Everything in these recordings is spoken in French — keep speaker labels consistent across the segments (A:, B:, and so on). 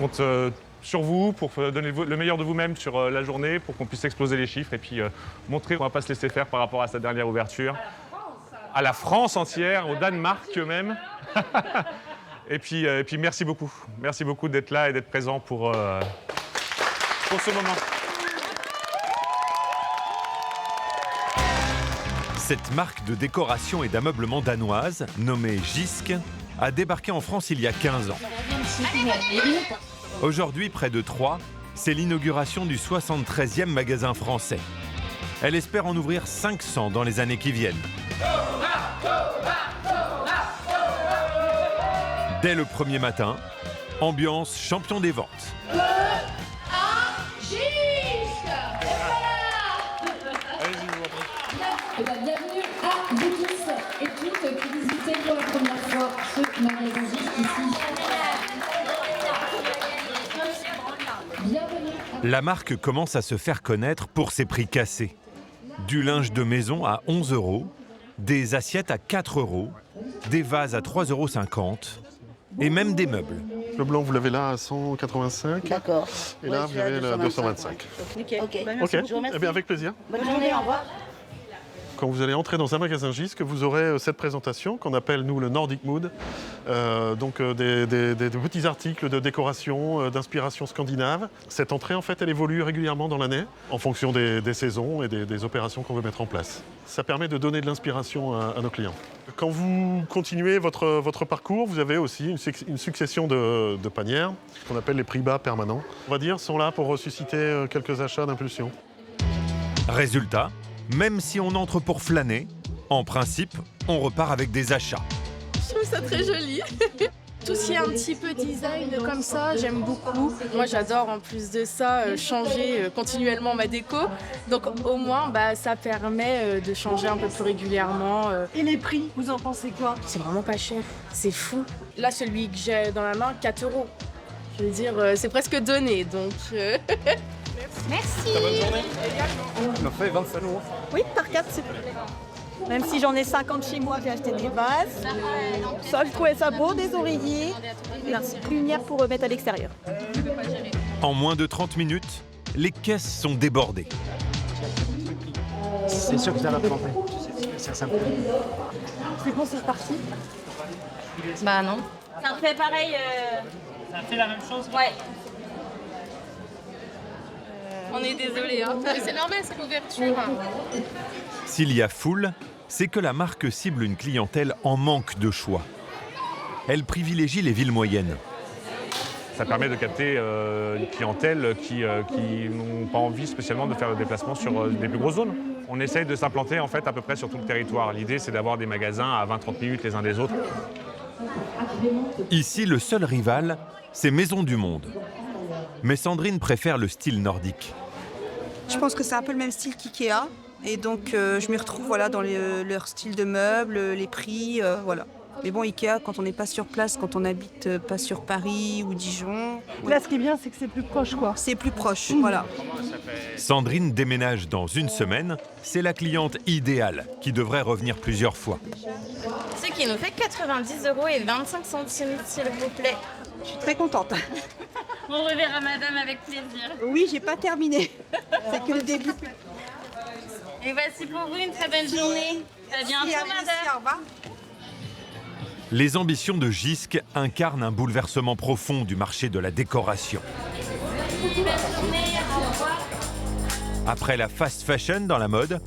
A: compte sur vous pour donner le meilleur de vous-même sur la journée, pour qu'on puisse exploser les chiffres et puis montrer qu'on ne va pas se laisser faire par rapport à sa dernière ouverture. À la France entière, au Danemark même. Et puis merci beaucoup. Merci beaucoup d'être là et d'être présent pour ce moment.
B: Cette marque de décoration et d'ameublement danoise, nommée Jysk, a débarqué en France il y a 15 ans. Aujourd'hui, près de Troyes, c'est l'inauguration du 73e magasin français. Elle espère en ouvrir 500 dans les années qui viennent. Dès le premier matin, ambiance champion des ventes.
C: Bienvenue à vous tous et toutes qui visitez pour la première fois ce magasin Jysk ici. Bienvenue.
B: La marque commence à se faire connaître pour ses prix cassés. Du linge de maison à 11 €, des assiettes à 4 €, des vases à 3,50 € et même des meubles.
D: Le blanc, vous l'avez là à 185.
E: D'accord.
D: Et là, vous avez le 225.
E: Nickel.
D: Ok,
E: Merci, je vous remercie.
D: eh bien avec plaisir.
E: Bonne journée, au revoir.
D: Quand vous allez entrer dans un magasin Jysk, vous aurez cette présentation qu'on appelle, nous, le Nordic Mood. Des petits articles de décoration, d'inspiration scandinave. Cette entrée, en fait, elle évolue régulièrement dans l'année, en fonction des saisons et des opérations qu'on veut mettre en place. Ça permet de donner de l'inspiration à nos clients. Quand vous continuez votre parcours, vous avez aussi une succession de panières, qu'on appelle les prix bas permanents. On va dire, sont là pour ressusciter quelques achats d'impulsion.
B: Résultat, même si on entre pour flâner, en principe, on repart avec des achats.
F: Je trouve ça très joli. Tout ce qui est un petit peu design comme ça, j'aime beaucoup. Moi, j'adore en plus de ça changer continuellement ma déco. Donc au moins, ça permet de changer un peu plus régulièrement.
G: Et les prix, vous en pensez quoi?
F: C'est vraiment pas cher, c'est fou. Là, celui que j'ai dans la main, 4 €. Je veux dire, c'est presque donné, donc...
C: Merci.
A: Bonne journée.
H: On a fait 25 €.
G: Oui, par 4, c'est plus. Même si j'en ai 50 chez moi, j'ai acheté des vases. Ça, je trouvais ça beau, des oreillers. Une lumière pour mettre à l'extérieur.
B: En moins de 30 minutes, les caisses sont débordées.
H: C'est sûr que ça va planter. C'est simple.
G: C'est bon, c'est reparti.
I: Bah non. Ça fait pareil.
H: Ça fait la même chose?
I: Ouais.
F: On est désolé, hein. C'est normal, c'est l'ouverture.
B: S'il y a foule, c'est que la marque cible une clientèle en manque de choix. Elle privilégie les villes moyennes.
A: Ça permet de capter une clientèle qui n'ont pas envie spécialement de faire le déplacement sur des plus grosses zones. On essaye de s'implanter en fait à peu près sur tout le territoire. L'idée, c'est d'avoir des magasins à 20-30 minutes les uns des autres.
B: Ici, le seul rival, c'est Maison du Monde. Mais Sandrine préfère le style nordique.
J: Je pense que c'est un peu le même style qu'IKEA. Et donc, je m'y retrouve dans leur style de meubles, les prix, voilà. Mais bon, Ikea, quand on n'est pas sur place, quand on n'habite pas sur Paris ou Dijon...
G: Là, ce qui est bien, c'est que c'est plus proche, quoi.
J: C'est plus proche, voilà.
B: Sandrine déménage dans une semaine. C'est la cliente idéale qui devrait revenir plusieurs fois.
I: Ce qui nous fait 90 € et 25 centimes, s'il vous plaît.
J: Je suis très contente.
I: On reverra madame avec plaisir.
J: Oui, j'ai pas terminé. C'est que le début.
I: Et voici pour vous une très bonne journée. À bientôt, madame.
J: Au revoir.
B: Les ambitions de Jysk incarnent un bouleversement profond du marché de la décoration. Après la fast fashion dans la mode,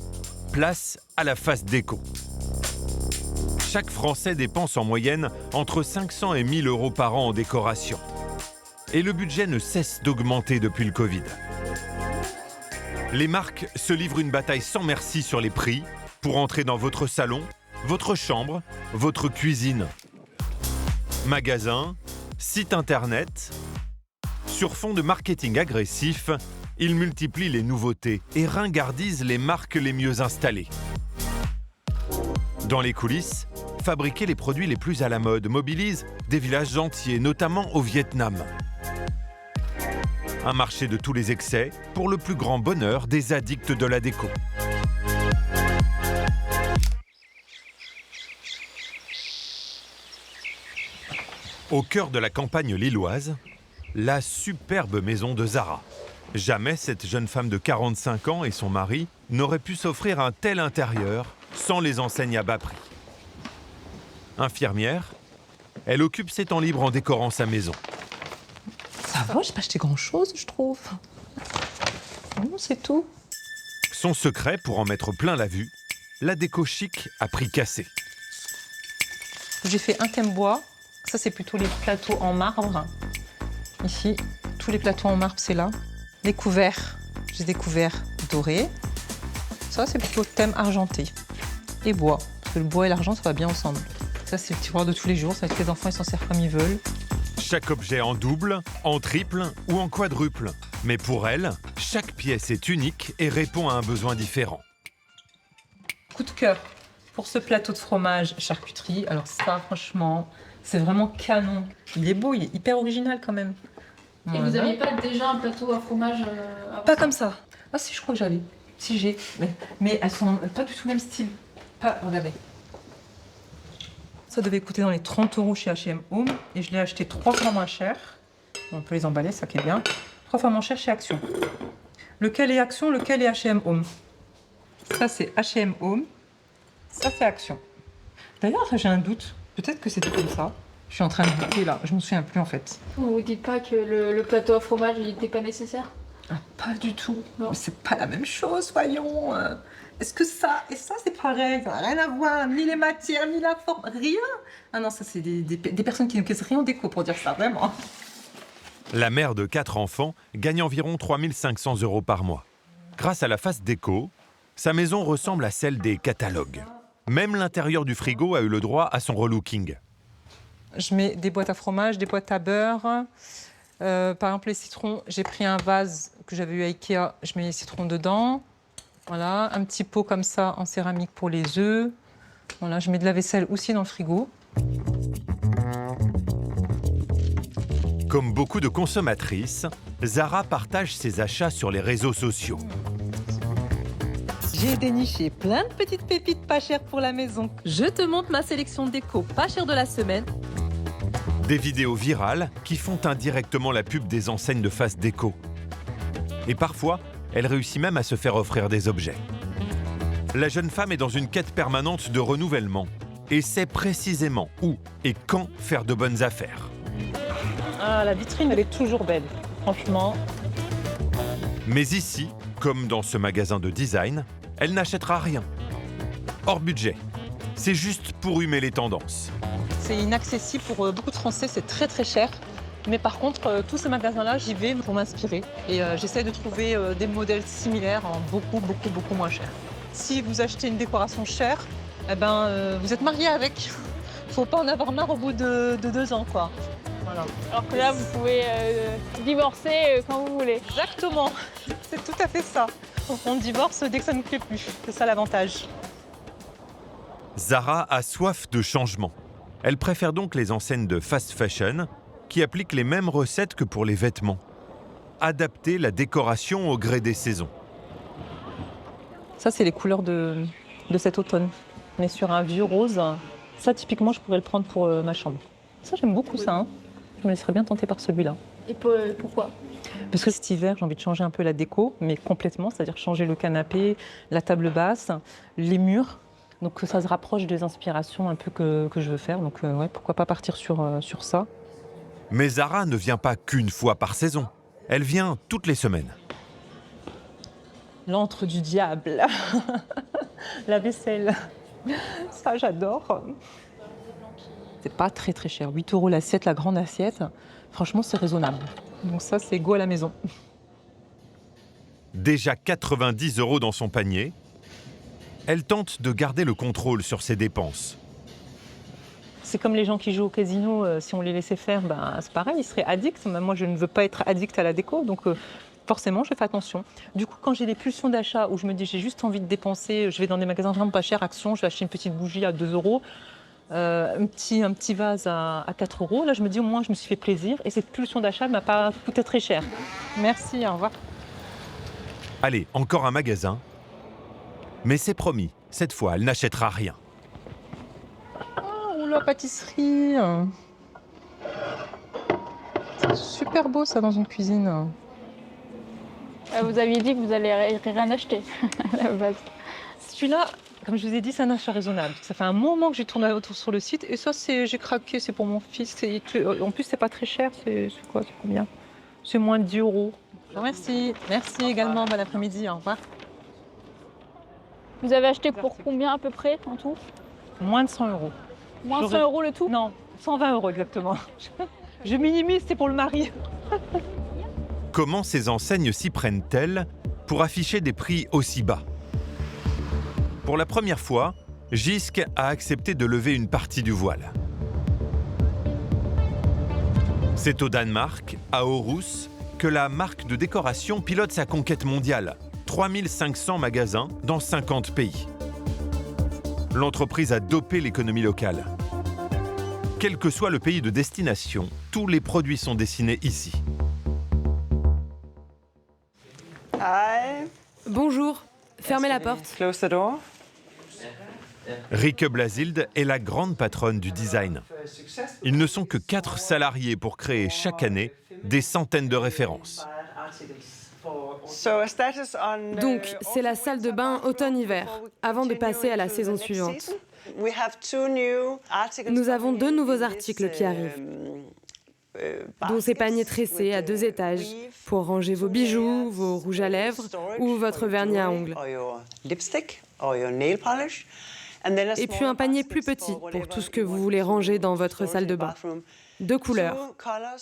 B: place à la fast déco. Chaque Français dépense en moyenne entre 500 et 1000 € par an en décoration. Et le budget ne cesse d'augmenter depuis le Covid. Les marques se livrent une bataille sans merci sur les prix pour entrer dans votre salon, votre chambre, votre cuisine. Magasin, site internet. Sur fond de marketing agressif, ils multiplient les nouveautés et ringardisent les marques les mieux installées. Dans les coulisses, fabriquer les produits les plus à la mode mobilise des villages entiers, notamment au Vietnam. Un marché de tous les excès pour le plus grand bonheur des addicts de la déco. Au cœur de la campagne lilloise, la superbe maison de Zara. Jamais cette jeune femme de 45 ans et son mari n'auraient pu s'offrir un tel intérieur sans les enseignes à bas prix. Infirmière, elle occupe ses temps libres en décorant sa maison.
E: Ça va, j'ai pas acheté grand-chose, je trouve. Non, c'est tout.
B: Son secret, pour en mettre plein la vue, la déco chic à prix cassé.
E: J'ai fait un thème bois. Ça, c'est plutôt les plateaux en marbre. Ici, tous les plateaux en marbre, c'est là. Les couverts, j'ai des couverts dorés. Ça, c'est plutôt le thème argenté. Et bois, parce que le bois et l'argent, ça va bien ensemble. Ça, c'est le tiroir de tous les jours. Ça va être que les enfants, ils s'en servent comme ils veulent.
B: Chaque objet en double, en triple ou en quadruple. Mais pour elle, chaque pièce est unique et répond à un besoin différent.
E: Coup de cœur pour ce plateau de fromage charcuterie. Alors ça, franchement, c'est vraiment canon. Il est beau, il est hyper original quand même.
C: Et vous n'aviez pas déjà un plateau à fromage
E: Pas comme ça. Ah si, je crois que j'avais. Si j'ai. Mais elles sont pas du tout le même style. Pas, regardez. Ça devait coûter dans les 30 € chez H&M Home. Et je l'ai acheté 3 fois moins cher. On peut les emballer, ça qui est bien. 3 fois moins cher chez Action. Lequel est Action, lequel est H&M Home? Ça, c'est H&M Home. Ça, c'est Action. D'ailleurs, j'ai un doute. Peut-être que c'était comme ça. Je suis en train de douter là. Je me souviens plus en fait.
C: Vous vous dites pas que le plateau à fromage il n'était pas nécessaire?
E: Ah, pas du tout. Mais c'est pas la même chose, voyons. Est-ce que ça et ça, c'est pareil? Ça n'a rien à voir. Ni les matières, ni la forme. Rien. Ah non, ça, c'est des personnes qui ne connaissent rien en déco pour dire ça, vraiment.
B: La mère de 4 enfants gagne environ 3 500 € par mois. Grâce à la face déco, sa maison ressemble à celle des catalogues. Même l'intérieur du frigo a eu le droit à son relooking.
E: Je mets des boîtes à fromage, des boîtes à beurre. Par exemple, les citrons, j'ai pris un vase que j'avais eu à Ikea, je mets les citrons dedans. Voilà, un petit pot comme ça en céramique pour les œufs. Voilà, je mets de la vaisselle aussi dans le frigo.
B: Comme beaucoup de consommatrices, Zara partage ses achats sur les réseaux sociaux.
E: J'ai déniché plein de petites pépites pas chères pour la maison. Je te montre ma sélection déco pas chère de la semaine.
B: Des vidéos virales qui font indirectement la pub des enseignes de face déco. Et parfois, elle réussit même à se faire offrir des objets. La jeune femme est dans une quête permanente de renouvellement et sait précisément où et quand faire de bonnes affaires.
E: Ah, la vitrine, elle est toujours belle, franchement.
B: Mais ici, comme dans ce magasin de design, elle n'achètera rien. Hors budget. C'est juste pour humer les tendances.
E: C'est inaccessible pour beaucoup de Français, c'est très très cher. Mais par contre, tous ces magasins-là, j'y vais pour m'inspirer. Et j'essaie de trouver des modèles similaires en beaucoup moins cher. Si vous achetez une décoration chère, eh ben, vous êtes marié avec. Faut pas en avoir marre au bout de 2 ans, quoi. Voilà.
F: Alors que là, vous pouvez divorcer quand vous voulez.
E: Exactement, c'est tout à fait ça. On divorce dès que ça ne nous plaît plus, c'est ça l'avantage.
B: Zara a soif de changement. Elle préfère donc les enseignes de fast fashion qui appliquent les mêmes recettes que pour les vêtements. Adapter la décoration au gré des saisons.
E: Ça, c'est les couleurs de cet automne. On est sur un vieux rose. Ça, typiquement, je pourrais le prendre pour ma chambre. Ça, j'aime beaucoup ça. Hein. Je me laisserais bien tenter par celui-là.
C: Et pourquoi?
E: Parce que cet hiver, j'ai envie de changer un peu la déco, mais complètement, c'est-à-dire changer le canapé, la table basse, les murs. Donc que ça se rapproche des inspirations un peu que je veux faire. Donc ouais, pourquoi pas partir sur ça.
B: Mais Zara ne vient pas qu'une fois par saison. Elle vient toutes les semaines.
E: L'antre du diable. La vaisselle. Ça, j'adore. C'est pas très très cher. 8 € l'assiette, la grande assiette. Franchement, c'est raisonnable. Donc ça, c'est go à la maison.
B: Déjà 90 € dans son panier, elle tente de garder le contrôle sur ses dépenses.
E: C'est comme les gens qui jouent au casino, si on les laissait faire, ben, c'est pareil, ils seraient addicts. Moi, je ne veux pas être addict à la déco, donc forcément, je fais attention. Du coup, quand j'ai des pulsions d'achat où je me dis j'ai juste envie de dépenser, je vais dans des magasins vraiment pas chers, Action, je vais acheter une petite bougie à 2 €, un petit vase à 4 €. Là, je me dis au moins, je me suis fait plaisir et cette pulsion d'achat ne m'a pas coûté très cher. Merci, au revoir.
B: Allez, encore un magasin. Mais c'est promis, cette fois, elle n'achètera rien.
E: Oh, la pâtisserie. super beau ça dans une cuisine.
I: Vous aviez dit que vous allez rien acheter à la base.
E: Celui-là, comme je vous ai dit, c'est un achat raisonnable. Ça fait un moment que j'ai tourné autour sur le site et ça, j'ai craqué, c'est pour mon fils. En plus, c'est pas très cher, c'est quoi, c'est combien? C'est moins de 10 €. Merci. Merci également, bon après-midi, au revoir.
I: Vous avez acheté pour combien à peu près en tout?
E: Moins de 100 €.
I: Moins 100 € le tout?
E: Non, 120 € exactement. Je minimise, c'est pour le mari.
B: Comment ces enseignes s'y prennent-elles pour afficher des prix aussi bas? Pour la première fois, Jysk a accepté de lever une partie du voile. C'est au Danemark, à Aarhus, que la marque de décoration pilote sa conquête mondiale. 3500 magasins dans 50 pays. L'entreprise a dopé l'économie locale. Quel que soit le pays de destination, tous les produits sont dessinés ici.
K: Bonjour, fermez la porte.
L: Close the door.
B: Rikke Blasilde est la grande patronne du design. Ils ne sont que 4 salariés pour créer chaque année des centaines de références.
K: Donc, c'est la salle de bain automne-hiver, avant de passer à la saison suivante. Nous avons 2 nouveaux articles qui arrivent, dont ces paniers tressés à 2 étages pour ranger vos bijoux, vos rouges à lèvres ou votre vernis à ongles. Et puis un panier plus petit pour tout ce que vous voulez ranger dans votre salle de bain. 2 couleurs,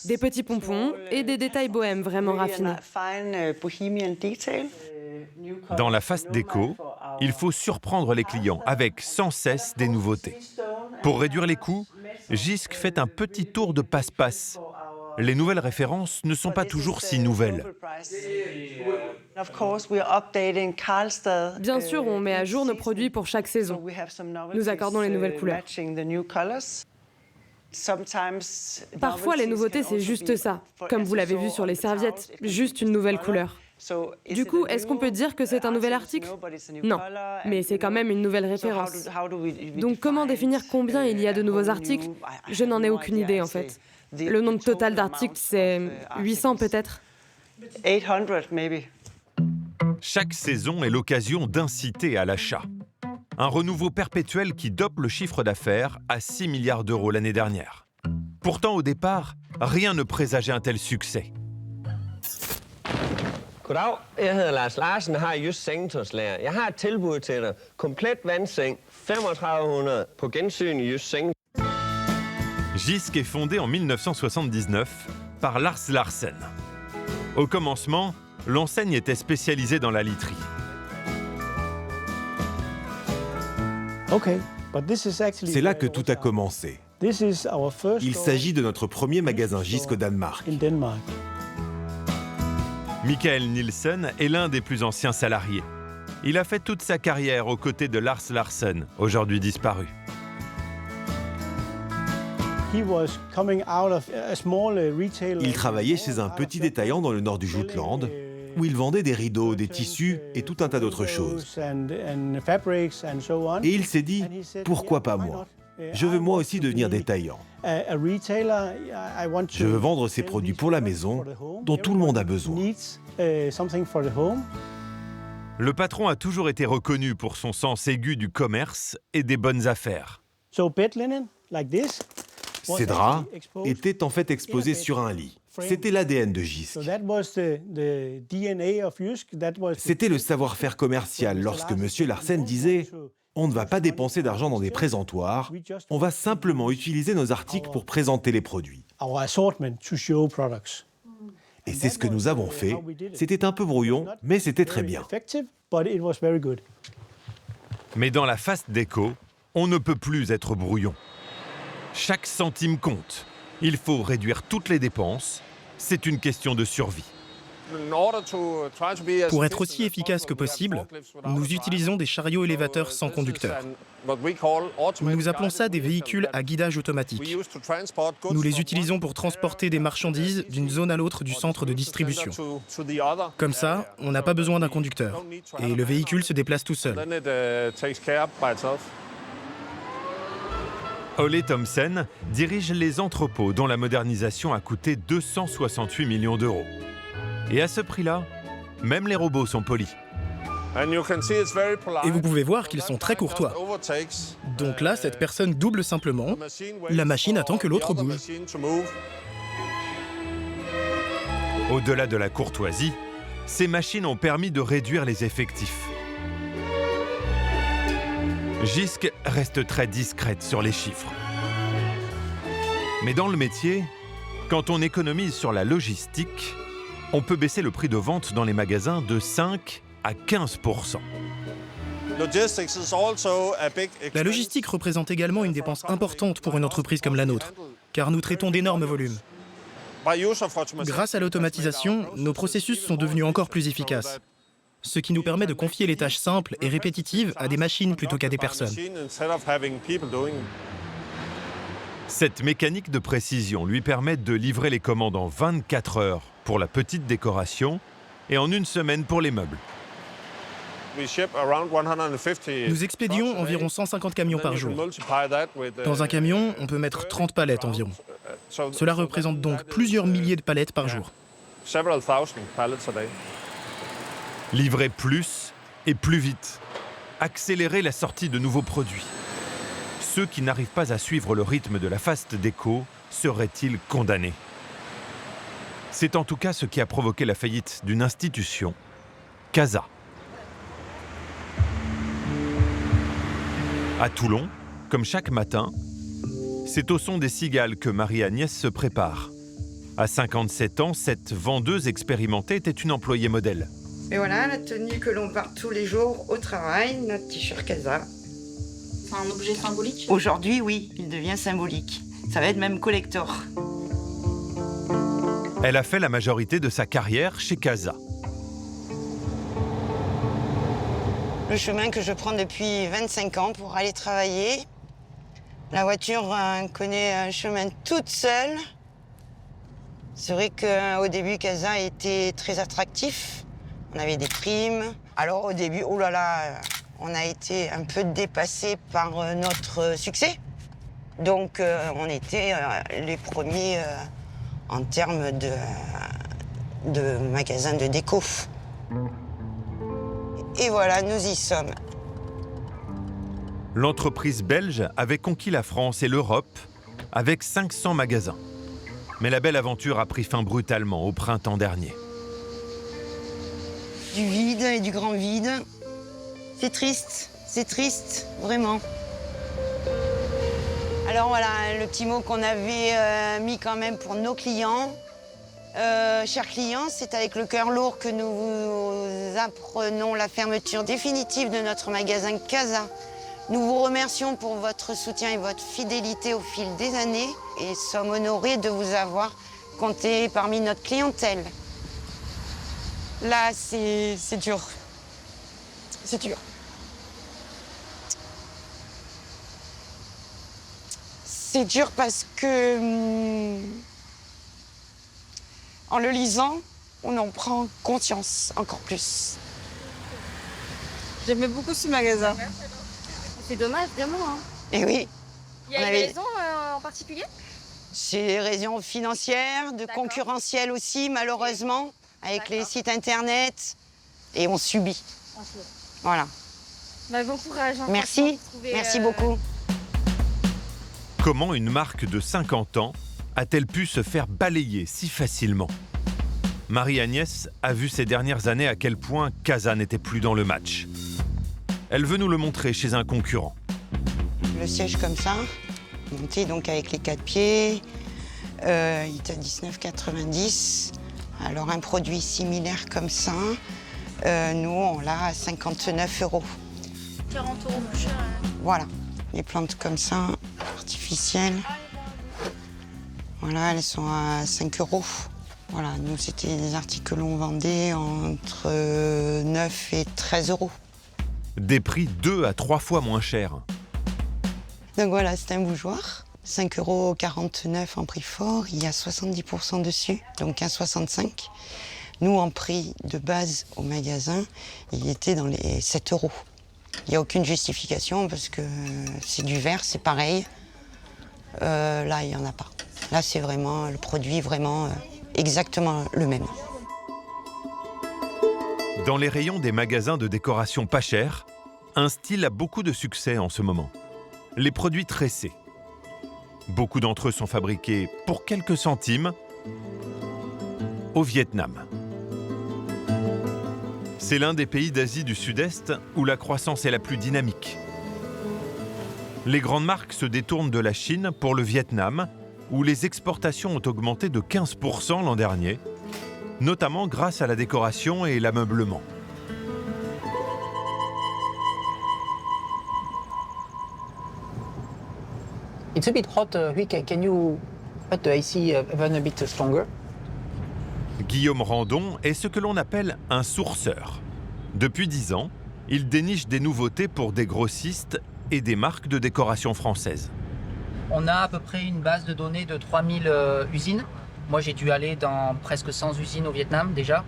K: des petits pompons et des détails bohèmes vraiment raffinés.
B: Dans la fast déco, il faut surprendre les clients avec sans cesse des nouveautés. Pour réduire les coûts, Jysk fait un petit tour de passe-passe. Les nouvelles références ne sont pas toujours si nouvelles.
K: Bien sûr, on met à jour nos produits pour chaque saison. Nous accordons les nouvelles couleurs. Parfois, les nouveautés, c'est juste ça, comme vous l'avez vu sur les serviettes, juste une nouvelle couleur. Du coup, est-ce qu'on peut dire que c'est un nouvel article? Non, mais c'est quand même une nouvelle référence. Donc comment définir combien il y a de nouveaux articles? Je n'en ai aucune idée en fait. Le nombre total d'articles, c'est 800 peut-être?
B: Chaque saison est l'occasion d'inciter à l'achat. Un renouveau perpétuel qui dope le chiffre d'affaires à 6 milliards d'euros l'année dernière. Pourtant, au départ, rien ne présageait un tel succès.
M: Goddag, jeg hedder Lars Larsen og har Jysk Sengetøjslager. Jeg har et tilbud til dig. Komplet vandseng, 3500 på gensyn i Jysk Sengetøj.
B: Jysk est fondé en 1979 par Lars Larsen. Au commencement, l'enseigne était spécialisée dans la literie.
N: C'est là que tout a commencé. Il s'agit de notre premier magasin Jysk au Danemark.
B: Michael Nielsen est l'un des plus anciens salariés. Il a fait toute sa carrière aux côtés de Lars Larsen, aujourd'hui disparu.
N: Il travaillait chez un petit détaillant dans le nord du Jutland, où il vendait des rideaux, des tissus et tout un tas d'autres choses. Et il s'est dit, pourquoi pas moi? Je veux moi aussi devenir détaillant. Je veux vendre ces produits pour la maison, dont tout le monde a besoin.
B: Le patron a toujours été reconnu pour son sens aigu du commerce et des bonnes affaires.
N: Ces draps étaient en fait exposés sur un lit. C'était l'ADN de Jysk. C'était le savoir-faire commercial lorsque M. Larsen disait « On ne va pas dépenser d'argent dans des présentoirs, on va simplement utiliser nos articles pour présenter les produits. » Et c'est ce que nous avons fait. C'était un peu brouillon, mais c'était très bien.
B: Mais dans la fast déco, on ne peut plus être brouillon. Chaque centime compte. Il faut réduire toutes les dépenses. C'est une question de survie.
O: Pour être aussi efficace que possible, nous utilisons des chariots élévateurs sans conducteur. Nous appelons ça des véhicules à guidage automatique. Nous les utilisons pour transporter des marchandises d'une zone à l'autre du centre de distribution. Comme ça, on n'a pas besoin d'un conducteur et le véhicule se déplace tout seul.
B: Ole Thomsen dirige les entrepôts dont la modernisation a coûté 268 millions d'euros. Et à ce prix-là, même les robots sont polis.
O: Et vous pouvez voir qu'ils sont très courtois. Donc là, cette personne double simplement. La machine attend que l'autre bouge.
B: Au-delà de la courtoisie, ces machines ont permis de réduire les effectifs. JYSK reste très discrète sur les chiffres. Mais dans le métier, quand on économise sur la logistique, on peut baisser le prix de vente dans les magasins de 5 à 15%.
O: La logistique représente également une dépense importante pour une entreprise comme la nôtre, car nous traitons d'énormes volumes. Grâce à l'automatisation, nos processus sont devenus encore plus efficaces, ce qui nous permet de confier les tâches simples et répétitives à des machines plutôt qu'à des personnes.
B: Cette mécanique de précision lui permet de livrer les commandes en 24 heures pour la petite décoration et en 1 semaine pour les meubles.
O: Nous expédions environ 150 camions par jour. Dans un camion, on peut mettre 30 palettes environ. Cela représente donc plusieurs milliers de palettes par jour.
B: Livrer plus et plus vite. Accélérer la sortie de nouveaux produits. Ceux qui n'arrivent pas à suivre le rythme de la fast déco seraient-ils condamnés? C'est en tout cas ce qui a provoqué la faillite d'une institution, CASA. À Toulon, comme chaque matin, c'est au son des cigales que Marie-Agnès se prépare. À 57 ans, cette vendeuse expérimentée était une employée modèle.
L: Et voilà la tenue que l'on porte tous les jours au travail, notre t-shirt CASA.
I: C'est un objet symbolique?
L: Aujourd'hui, oui, il devient symbolique. Ça va être même collector.
B: Elle a fait la majorité de sa carrière chez CASA.
L: Le chemin que je prends depuis 25 ans pour aller travailler. La voiture connaît un chemin toute seule. C'est vrai qu'au début, CASA était très attractif. On avait des primes. Alors au début, oh là là, on a été un peu dépassé par notre succès. Donc on était les premiers en termes de magasins de déco. Et voilà, nous y sommes.
B: L'entreprise belge avait conquis la France et l'Europe avec 500 magasins. Mais la belle aventure a pris fin brutalement au printemps dernier.
L: Du vide et du grand vide. C'est triste, vraiment. Alors voilà, le petit mot qu'on avait mis quand même pour nos clients. Chers clients, c'est avec le cœur lourd que nous vous apprenons la fermeture définitive de notre magasin CASA. Nous vous remercions pour votre soutien et votre fidélité au fil des années et sommes honorés de vous avoir compté parmi notre clientèle. Là, c'est dur. C'est dur. C'est dur parce que, en le lisant, on en prend conscience encore plus. J'aimais beaucoup ce magasin.
I: C'est dommage, vraiment. Hein.
L: Et oui.
I: Il y a une raison en particulier?
L: C'est des raisons financières, de concurrentielles aussi, malheureusement, avec les sites internet. Et on subit. Okay. Voilà.
I: Bah, bon courage. Hein,
L: merci. Merci beaucoup.
B: Comment une marque de 50 ans a-t-elle pu se faire balayer si facilement? Marie-Agnès a vu ces dernières années à quel point CASA n'était plus dans le match. Elle veut nous le montrer chez un concurrent.
L: Le siège comme ça, monté donc avec les 4 pieds, il est à 19,90 €. Alors un produit similaire comme ça, nous on l'a à 59 €.
I: 40 € moins cher.
L: Voilà, les plantes comme ça, artificielles. Voilà, elles sont à 5 €. Voilà, nous c'était des articles que l'on vendait entre 9 et 13 €.
B: Des prix 2 à 3 fois moins chers.
L: Donc voilà, c'est un bougeoir. 5,49 € en prix fort, il y a 70% dessus, donc 1,65 €. Nous, en prix de base au magasin, il était dans les 7 €. Il n'y a aucune justification parce que c'est du verre, c'est pareil. là, il n'y en a pas. Là, c'est vraiment le produit vraiment exactement le même.
B: Dans les rayons des magasins de décoration pas chers, un style a beaucoup de succès en ce moment. Les produits tressés. Beaucoup d'entre eux sont fabriqués pour quelques centimes au Vietnam. C'est l'un des pays d'Asie du Sud-Est où la croissance est la plus dynamique. Les grandes marques se détournent de la Chine pour le Vietnam, où les exportations ont augmenté de 15% l'an dernier, notamment grâce à la décoration et l'ameublement.
P: It's a bit hot. Can you put the AC even a bit stronger?
B: Guillaume Randon est ce que l'on appelle un sourceur. Depuis 10 ans, il déniche des nouveautés pour des grossistes et des marques de décoration françaises.
P: On a à peu près une base de données de 3000 usines. Moi, j'ai dû aller dans presque 100 usines au Vietnam déjà,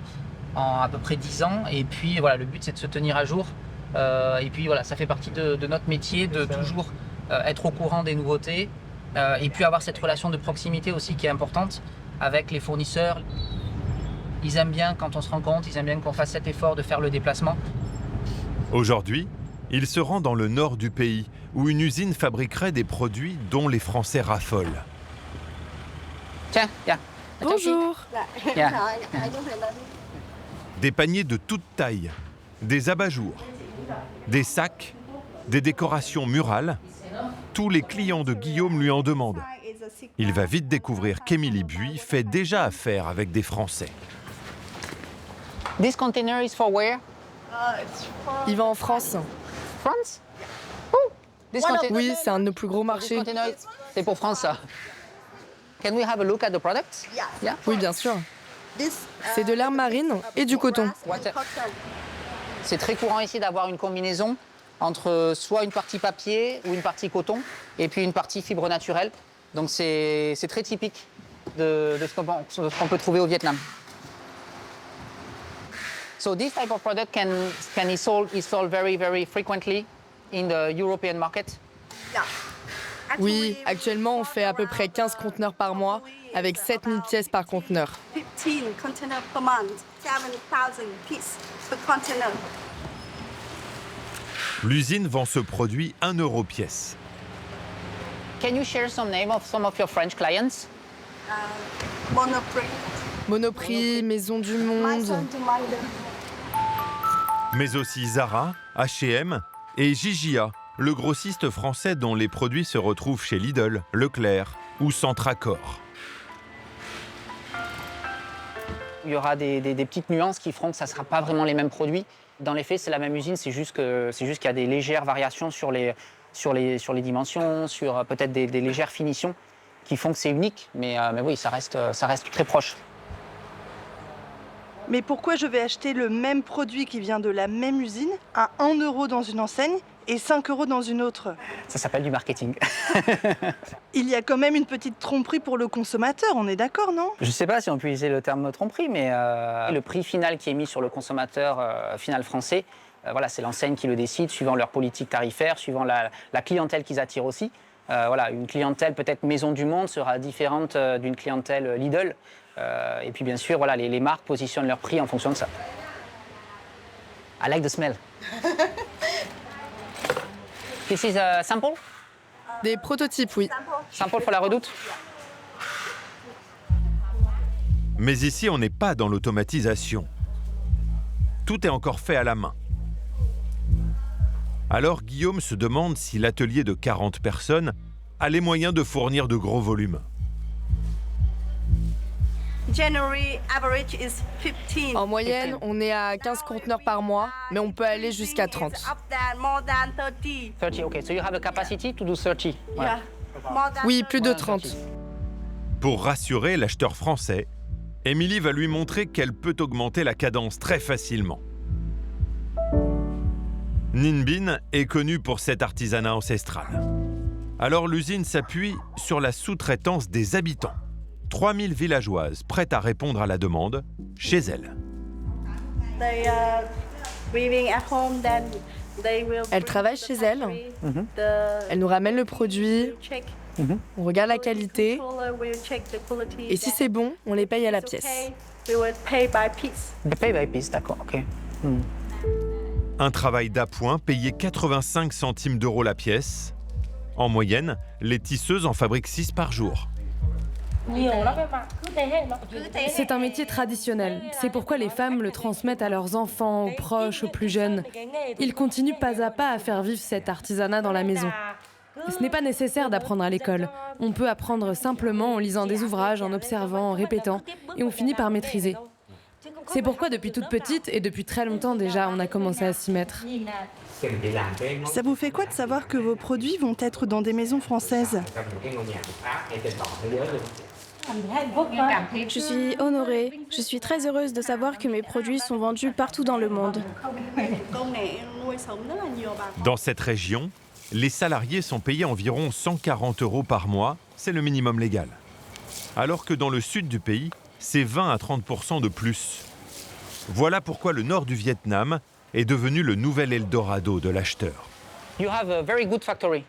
P: en à peu près 10 ans. Et puis voilà, le but, c'est de se tenir à jour. Et puis voilà, ça fait partie de notre métier de toujours être au courant des nouveautés. Et puis avoir cette relation de proximité aussi qui est importante avec les fournisseurs. Ils aiment bien quand on se rencontre, ils aiment bien qu'on fasse cet effort de faire le déplacement.
B: Aujourd'hui, il se rend dans le nord du pays, où une usine fabriquerait des produits dont les Français raffolent.
P: Tiens, yeah.
K: Bonjour.
P: Yeah.
B: Des paniers de toute taille, des abat-jours, des sacs, des décorations murales. Tous les clients de Guillaume lui en demandent. Il va vite découvrir qu'Émilie Buis fait déjà affaire avec des Français.
P: This container is for where?
K: Il va en France.
P: France?
K: Oui, c'est un de nos plus gros marchés.
P: C'est pour France, ça. Can we have a look at the product? Yeah.
K: Oui, bien sûr. C'est de l'herbe marine et du coton.
P: C'est très courant ici d'avoir une combinaison entre soit une partie papier ou une partie coton et puis une partie fibre naturelle. Donc c'est très typique de ce qu'on peut trouver au Vietnam. So this type of product is sold very, very frequently in the European market.
K: Oui, actuellement, on fait à peu près 15 conteneurs par mois, avec 7000 pièces par conteneur.
Q: 15 containers per month, 7,000 pieces per container.
B: L'usine vend ce produit 1 € pièce.
P: Can you share some name of some of your French clients?
Q: Monoprix.
K: Monoprix, Maison du Monde.
B: Mais aussi Zara, H&M et Gigia, le grossiste français dont les produits se retrouvent chez Lidl, Leclerc ou Centracor.
P: Il y aura des petites nuances qui feront que ça ne sera pas vraiment les mêmes produits. Dans les faits, c'est la même usine, c'est juste qu'il y a des légères variations sur les dimensions, sur peut-être des légères finitions qui font que c'est unique. Mais oui, ça reste très proche.
R: Mais pourquoi je vais acheter le même produit qui vient de la même usine à 1 € dans une enseigne et 5 € dans une autre?
P: Ça s'appelle du marketing.
R: Il y a quand même une petite tromperie pour le consommateur, on est d'accord, non?
P: Je ne sais pas si on peut utiliser le terme tromperie, mais le prix final qui est mis sur le consommateur final français, voilà, c'est l'enseigne qui le décide, suivant leur politique tarifaire, suivant la clientèle qu'ils attirent aussi. Voilà, une clientèle peut-être Maison du Monde sera différente d'une clientèle Lidl. Et puis bien sûr, voilà, les marques positionnent leur prix en fonction de ça. I like the smell. This is a sample?
K: Des prototypes, oui.
P: Sample pour la Redoute?
B: Mais ici, on n'est pas dans l'automatisation. Tout est encore fait à la main. Alors Guillaume se demande si l'atelier de 40 personnes a les moyens de fournir de gros volumes.
K: En moyenne, on est à 15 conteneurs par mois, mais on peut aller jusqu'à 30.
P: 30, okay. So you have a capacity to do 30. Voilà.
K: Oui, plus de 30.
B: Pour rassurer l'acheteur français, Émilie va lui montrer qu'elle peut augmenter la cadence très facilement. Ninh Binh est connue pour cet artisanat ancestral. Alors l'usine s'appuie sur la sous-traitance des habitants. 3000 villageoises prêtes à répondre à la demande chez elles.
K: Elles travaillent chez elles. Elles nous ramènent le produit.
S: On regarde la qualité et si c'est bon, on les paye à la pièce.
P: Pay by piece, d'accord, ok.
B: Un travail d'appoint payé 85 centimes d'euros la pièce. En moyenne, les tisseuses en fabriquent 6 par jour.
K: C'est un métier traditionnel. C'est pourquoi les femmes le transmettent à leurs enfants, aux proches, aux plus jeunes. Ils continuent pas à pas à faire vivre cet artisanat dans la maison. Ce n'est pas nécessaire d'apprendre à l'école. On peut apprendre simplement en lisant des ouvrages, en observant, en répétant, et on finit par maîtriser. C'est pourquoi depuis toute petite, et depuis très longtemps déjà, on a commencé à s'y mettre.
R: Ça vous fait quoi de savoir que vos produits vont être dans des maisons françaises?
T: Je suis honorée. Je suis très heureuse de savoir que mes produits sont vendus partout dans le monde.
B: Dans cette région, les salariés sont payés environ 140 € par mois, c'est le minimum légal. Alors que dans le sud du pays, c'est 20 à 30% de plus. Voilà pourquoi le nord du Vietnam est devenu le nouvel Eldorado de l'acheteur.
P: You have a very good factory.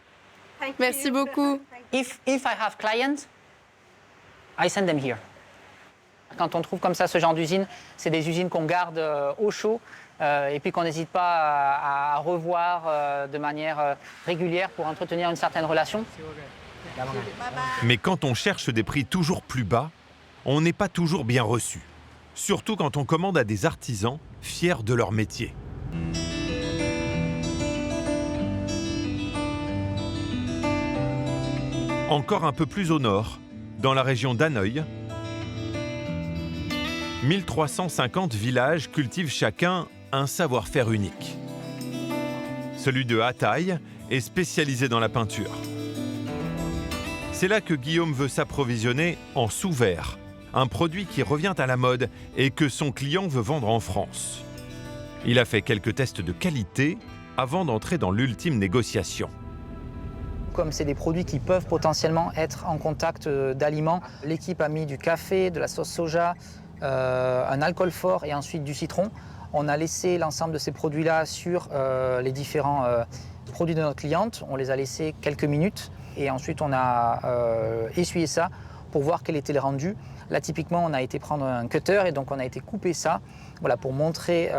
T: Merci beaucoup.
P: If I have clients, I send them here. Quand on trouve comme ça ce genre d'usine, c'est des usines qu'on garde au chaud et puis qu'on n'hésite pas à revoir de manière régulière pour entretenir une certaine relation.
B: Mais quand on cherche des prix toujours plus bas, on n'est pas toujours bien reçu. Surtout quand on commande à des artisans fiers de leur métier. Encore un peu plus au nord, dans la région d'Hanoï, 1350 villages cultivent chacun un savoir-faire unique. Celui de Hatay est spécialisé dans la peinture. C'est là que Guillaume veut s'approvisionner en sous-verre, un produit qui revient à la mode et que son client veut vendre en France. Il a fait quelques tests de qualité avant d'entrer dans l'ultime négociation.
P: Comme c'est des produits qui peuvent potentiellement être en contact d'aliments, l'équipe a mis du café, de la sauce soja, un alcool fort et ensuite du citron. On a laissé l'ensemble de ces produits-là sur les différents produits de notre cliente. On les a laissés quelques minutes et ensuite on a essuyé ça pour voir quel était le rendu. Là, typiquement, on a été prendre un cutter et donc on a été couper ça pour montrer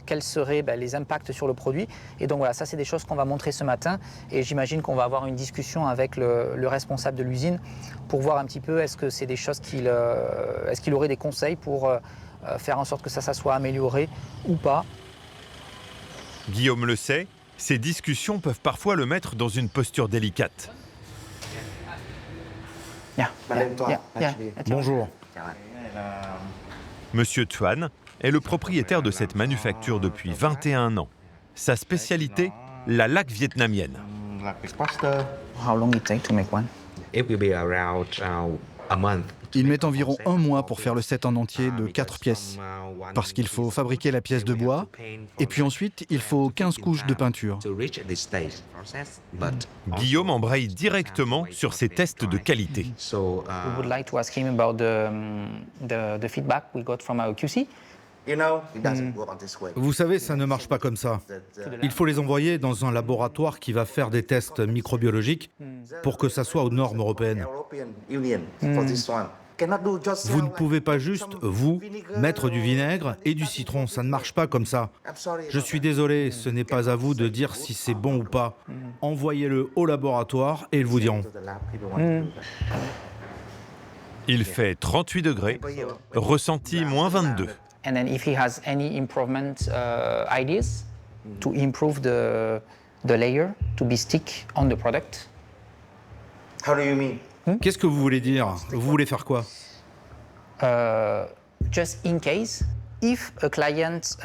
P: quels seraient les impacts sur le produit. Et donc voilà, ça c'est des choses qu'on va montrer ce matin et j'imagine qu'on va avoir une discussion avec le responsable de l'usine pour voir un petit peu est-ce que c'est des choses est-ce qu'il aurait des conseils pour faire en sorte que ça soit amélioré ou pas.
B: Guillaume le sait, ces discussions peuvent parfois le mettre dans une posture délicate.
U: Bonjour.
B: Monsieur Tuan est le propriétaire de cette manufacture depuis 21 ans. Sa spécialité, la laque vietnamienne.
P: How long it take to make one?
U: It will be around a month. Il met environ 1 mois pour faire le set en entier de 4 pièces. Parce qu'il faut fabriquer la pièce de bois, et puis ensuite, il faut 15 couches de peinture.
B: Guillaume embraye directement sur ses tests de qualité.
P: We would like to ask him about the feedback we got from our QC.
U: Vous savez, ça ne marche pas comme ça. Il faut les envoyer dans un laboratoire qui va faire des tests microbiologiques pour que ça soit aux normes européennes. Vous ne pouvez pas juste, vous, mettre du vinaigre et du citron. Ça ne marche pas comme ça. Je suis désolé, ce n'est pas à vous de dire si c'est bon ou pas. Envoyez-le au laboratoire et ils vous diront.
B: Il fait 38 degrés, ressenti moins 22.
P: And then if he has any improvement ideas to improve the layer to be stick on the product.
U: How do you mean? Qu'est-ce que vous voulez dire? Vous voulez faire quoi?
P: Just in case, if a client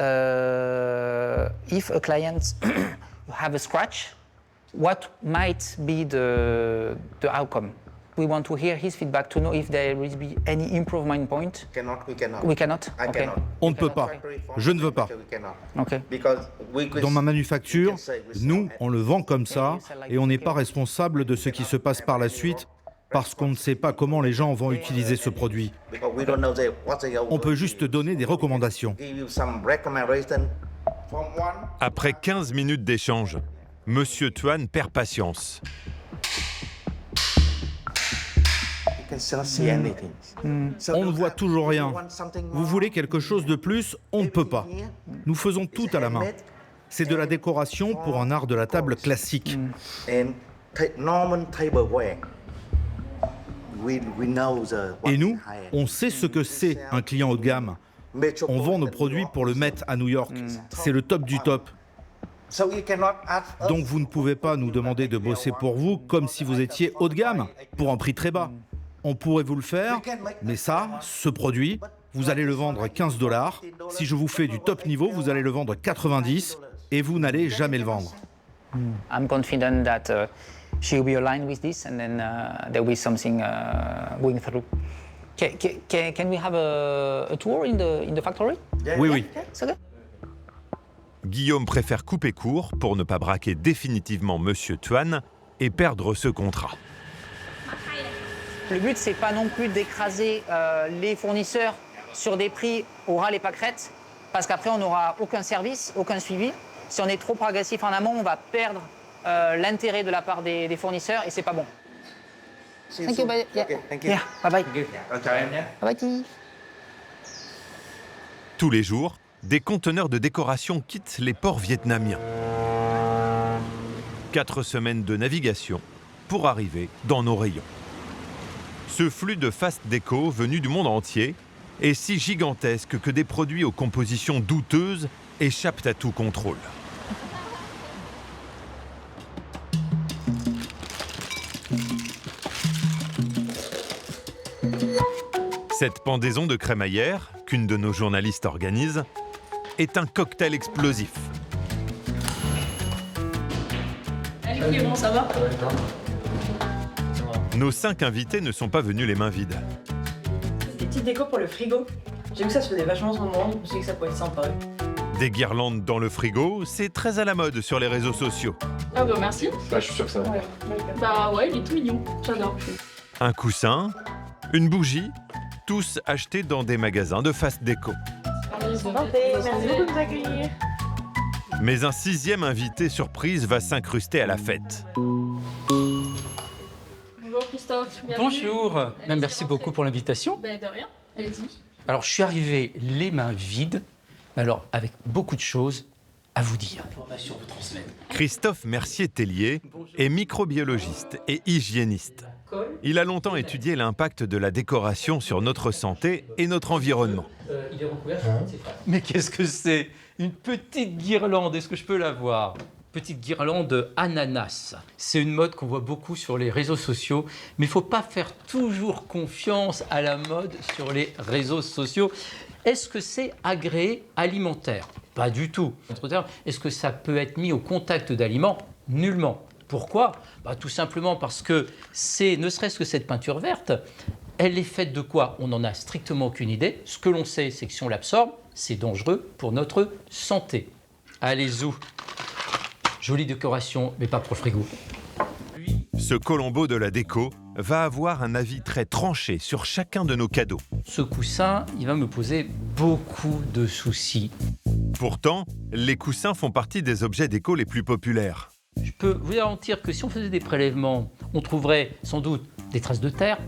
P: have a scratch, what might be the outcome? We want to hear his feedback to know if there will be any improvement point. We cannot. Okay.
U: On ne peut pas. Je ne veux pas.
P: Okay.
U: Dans ma manufacture, nous, on le vend comme ça et on n'est pas responsable de ce qui se passe par la suite parce qu'on ne sait pas comment les gens vont utiliser ce produit. On peut juste donner des recommandations.
B: Après 15 minutes d'échange, Monsieur Tuan perd patience.
U: On ne voit toujours rien. Vous voulez quelque chose de plus? On ne peut pas. Nous faisons tout à la main. C'est de la décoration pour un art de la table classique. Et nous, on sait ce que c'est un client haut de gamme. On vend nos produits pour le Met à New York. C'est le top du top. Donc vous ne pouvez pas nous demander de bosser pour vous comme si vous étiez haut de gamme, pour un prix très bas. On pourrait vous le faire, mais ça, ce produit, vous allez le vendre 15 $. Si je vous fais du top niveau, vous allez le vendre 90 et vous n'allez jamais le vendre.
P: I'm confident that she will be aligned with this and then there will be something going through. Can we have a tour in the factory?
U: Oui, oui.
P: It's okay.
B: Guillaume préfère couper court pour ne pas braquer définitivement Monsieur Tuan et perdre ce contrat.
P: Le but, c'est pas non plus d'écraser les fournisseurs sur des prix au ras les pâquerettes, parce qu'après, on n'aura aucun service, aucun suivi. Si on est trop agressif en amont, on va perdre l'intérêt de la part des fournisseurs et c'est pas bon. Thank you, bye. Yeah.
M: Thank you.
P: Yeah, bye bye.
M: Bye
P: bye.
B: Tous les jours, des conteneurs de décoration quittent les ports vietnamiens. 4 semaines de navigation pour arriver dans nos rayons. Ce flux de fast déco venu du monde entier est si gigantesque que des produits aux compositions douteuses échappent à tout contrôle. Cette pendaison de crémaillère, qu'une de nos journalistes organise, est un cocktail explosif.
F: Salut Clément, ça va?
B: Nos 5 invités ne sont pas venus les mains vides.
D: Des petites décos pour le frigo. J'ai vu que ça se faisait vachement en ce moment, je me suis dit que ça pourrait être sympa.
B: Des guirlandes dans le frigo, c'est très à la mode sur les réseaux sociaux.
F: Ah bah merci.
H: Bah, je suis sûr que ça va.
F: Bah ouais, il est tout mignon, j'adore.
B: Un coussin, une bougie, tous achetés dans des magasins de fast déco.
D: Merci beaucoup de nous accueillir.
B: Mais un 6e invité surprise va s'incruster à la fête.
F: Bonjour Christophe. Bienvenue.
V: Bonjour, merci beaucoup pour l'invitation.
F: Bah de rien, allez-y.
V: Alors je suis arrivé les mains vides, alors avec beaucoup de choses à vous dire.
B: Christophe Mercier-Tellier est microbiologiste et hygiéniste. Il a longtemps étudié l'impact de la décoration sur notre santé et notre environnement.
V: Il est recouvert sur toutes ses faces. Mais qu'est-ce que c'est? Une petite guirlande, est-ce que je peux la voir? Petite guirlande ananas. C'est une mode qu'on voit beaucoup sur les réseaux sociaux, mais il ne faut pas faire toujours confiance à la mode sur les réseaux sociaux. Est-ce que c'est agréé alimentaire? Pas du tout. Est-ce que ça peut être mis au contact d'aliments? Nullement. Pourquoi? Tout simplement parce que c'est, ne serait-ce que cette peinture verte, elle est faite de quoi? On n'en a strictement aucune idée. Ce que l'on sait, c'est que si on l'absorbe, c'est dangereux pour notre santé. Allez-y. Jolie décoration, mais pas pour le frigo.
B: Ce Colombo de la déco va avoir un avis très tranché sur chacun de nos cadeaux.
V: Ce coussin, il va me poser beaucoup de soucis.
B: Pourtant, les coussins font partie des objets déco les plus populaires.
V: Je peux vous garantir que si on faisait des prélèvements, on trouverait sans doute des traces de terre.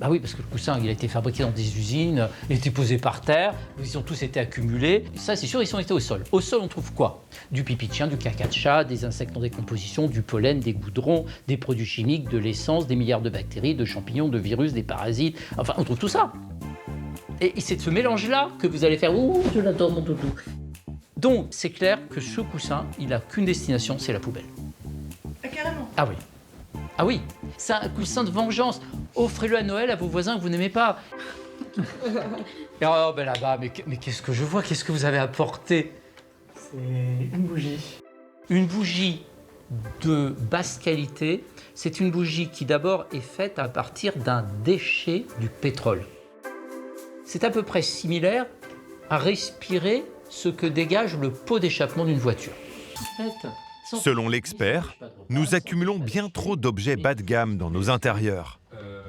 V: Bah oui, parce que le coussin, il a été fabriqué dans des usines, il a été posé par terre, ils ont tous été accumulés. Et ça, c'est sûr, ils ont été au sol. Au sol, on trouve quoi? Du pipi de chien, du caca de chat, des insectes en décomposition, du pollen, des goudrons, des produits chimiques, de l'essence, des milliards de bactéries, de champignons, de virus, des parasites. Enfin, on trouve tout ça. Et c'est de ce mélange-là que vous allez faire « Ouh, je l'adore, mon doudou ». Donc, c'est clair que ce coussin, il n'a qu'une destination, c'est la poubelle.
D: Ah, carrément.
V: Ah oui. Ah oui, c'est un coussin de vengeance. Offrez-le à Noël à vos voisins que vous n'aimez pas. Et oh, ben là-bas, mais qu'est-ce que je vois? Qu'est-ce que vous avez apporté?
D: C'est une bougie.
V: Une bougie de basse qualité. C'est une bougie qui d'abord est faite à partir d'un déchet du pétrole. C'est à peu près similaire à respirer ce que dégage le pot d'échappement d'une voiture.
B: Selon l'expert, nous accumulons bien trop d'objets bas de gamme dans nos intérieurs.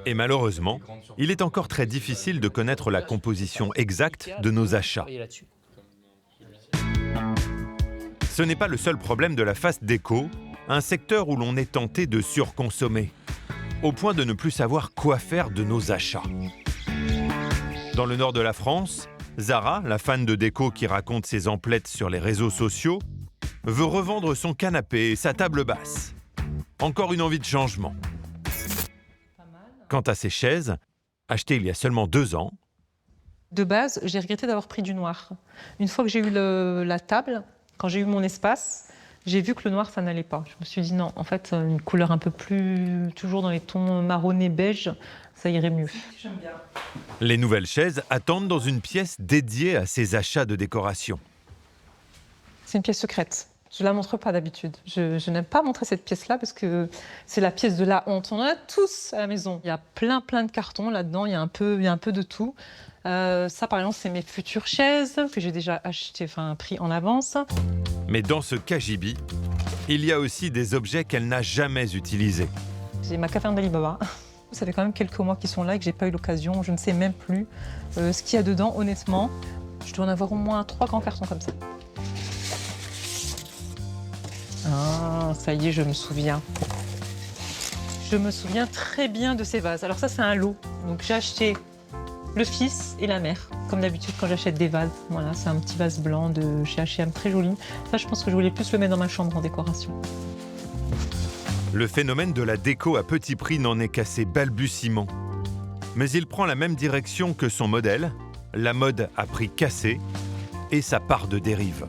B: Et malheureusement, il est encore très difficile de connaître la composition exacte de nos achats. Ce n'est pas le seul problème de la fast déco, un secteur où l'on est tenté de surconsommer. au point de ne plus savoir quoi faire de nos achats. Dans le nord de la France, Zara, la fan de déco qui raconte ses emplettes sur les réseaux sociaux, veut revendre son canapé et sa table basse. Encore une envie de changement. Quant à ses chaises, achetées il y a seulement 2 ans,
E: de base, j'ai regretté d'avoir pris du noir. Une fois que j'ai eu la table, quand j'ai eu mon espace, j'ai vu que le noir, ça n'allait pas. Je me suis dit non, en fait, une couleur un peu plus, toujours dans les tons marronnés beige, ça irait mieux. J'aime bien.
B: Les nouvelles chaises attendent dans une pièce dédiée à ses achats de décoration.
E: C'est une pièce secrète. Je ne la montre pas d'habitude. Je n'aime pas montrer cette pièce-là parce que c'est la pièce de la honte. On en a tous à la maison. Il y a plein de cartons là-dedans, il y a un peu de tout. Ça, par exemple, c'est mes futures chaises que j'ai déjà achetées, pris en avance.
B: Mais dans ce cagibi, il y a aussi des objets qu'elle n'a jamais utilisés.
E: J'ai ma caverne d'Alibaba. Ça fait quand même quelques mois qu'ils sont là et que j'ai pas eu l'occasion. Je ne sais même plus ce qu'il y a dedans, honnêtement. Je dois en avoir au moins 3 grands cartons comme ça. Ah, ça y est, je me souviens. Je me souviens très bien de ces vases. Alors ça, c'est un lot. Donc j'ai acheté le fils et la mère. Comme d'habitude, quand j'achète des vases, voilà, c'est un petit vase blanc de chez H&M, très joli. Ça, je pense que je voulais plus le mettre dans ma chambre en décoration.
B: Le phénomène de la déco à petit prix n'en est qu'à ses balbutiements. Mais il prend la même direction que son modèle, la mode à prix cassé et sa part de dérive.